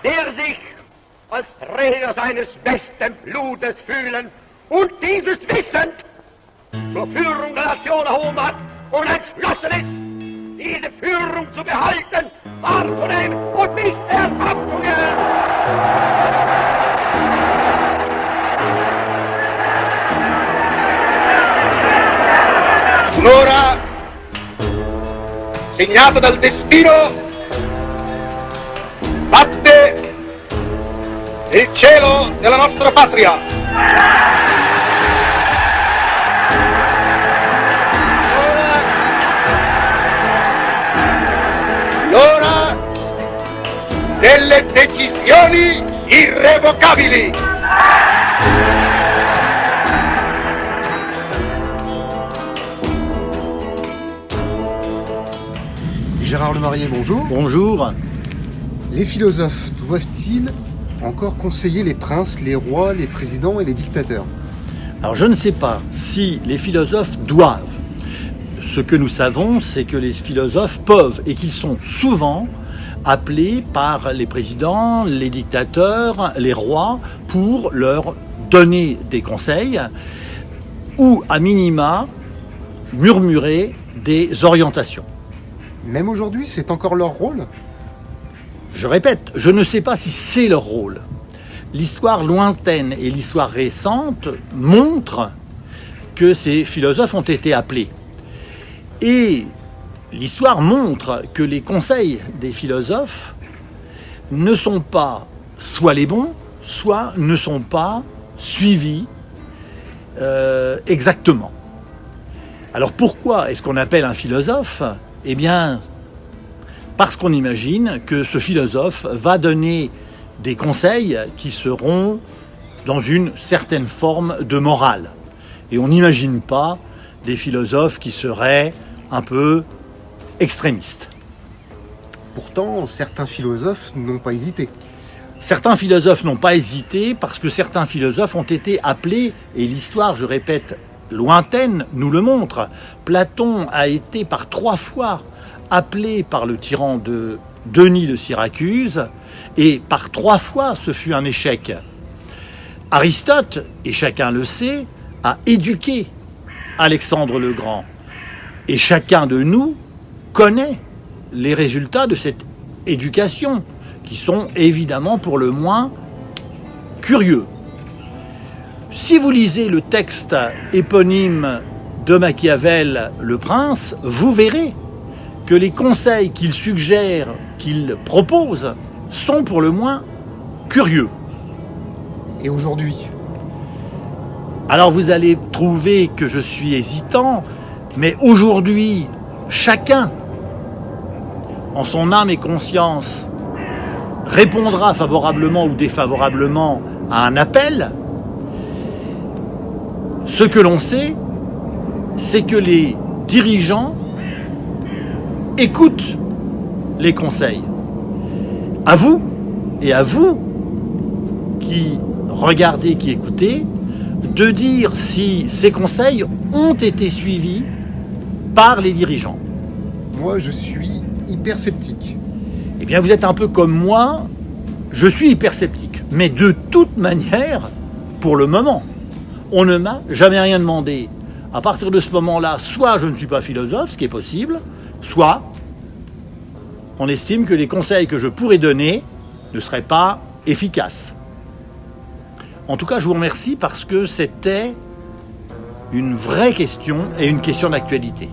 der sich als Träger seines besten Blutes fühlen und dieses wissend zur Führung der Nation erhoben hat und entschlossen ist, diese Führung zu behalten, wahrzunehmen und nicht abzugeben. Un'ora segnata dal destino batte il cielo della nostra patria. L'ora delle decisioni irrevocabili. Gérard Lemarié, bonjour. Bonjour. Les philosophes doivent-ils encore conseiller les princes, les rois, les présidents et les dictateurs? Alors je ne sais pas si les philosophes doivent. Ce que nous savons, c'est que les philosophes peuvent et qu'ils sont souvent appelés par les présidents, les dictateurs, les rois pour leur donner des conseils ou à minima murmurer des orientations. Même aujourd'hui, c'est encore leur rôle? Je répète, je ne sais pas si c'est leur rôle. L'histoire lointaine et l'histoire récente montrent que ces philosophes ont été appelés. Et l'histoire montre que les conseils des philosophes ne sont pas soit les bons, soit ne sont pas suivis exactement. Alors pourquoi est-ce qu'on appelle un philosophe ? Eh bien, parce qu'on imagine que ce philosophe va donner des conseils qui seront dans une certaine forme de morale. Et on n'imagine pas des philosophes qui seraient un peu extrémistes. Pourtant, certains philosophes n'ont pas hésité. Certains philosophes n'ont pas hésité parce que certains philosophes ont été appelés, et l'histoire, je répète, lointaine nous le montre. Platon a été par 3 fois appelé par le tyran de Denis de Syracuse, et par 3 fois ce fut un échec. Aristote, et chacun le sait, a éduqué Alexandre le Grand. Et chacun de nous connaît les résultats de cette éducation, qui sont évidemment pour le moins curieux. Si vous lisez le texte éponyme de Machiavel, Le Prince, vous verrez que les conseils qu'il suggère, qu'il propose, sont pour le moins curieux. Et aujourd'hui? Alors vous allez trouver que je suis hésitant, mais aujourd'hui, chacun, en son âme et conscience, répondra favorablement ou défavorablement à un appel. Ce que l'on sait, c'est que les dirigeants écoutent les conseils. À vous, et à vous qui regardez, qui écoutez, de dire si ces conseils ont été suivis par les dirigeants. Moi, je suis hyper sceptique. Eh bien, vous êtes un peu comme moi, je suis hyper sceptique. Mais de toute manière, pour le moment, on ne m'a jamais rien demandé. À partir de ce moment-là, soit je ne suis pas philosophe, ce qui est possible, soit on estime que les conseils que je pourrais donner ne seraient pas efficaces. En tout cas, je vous remercie parce que c'était une vraie question et une question d'actualité.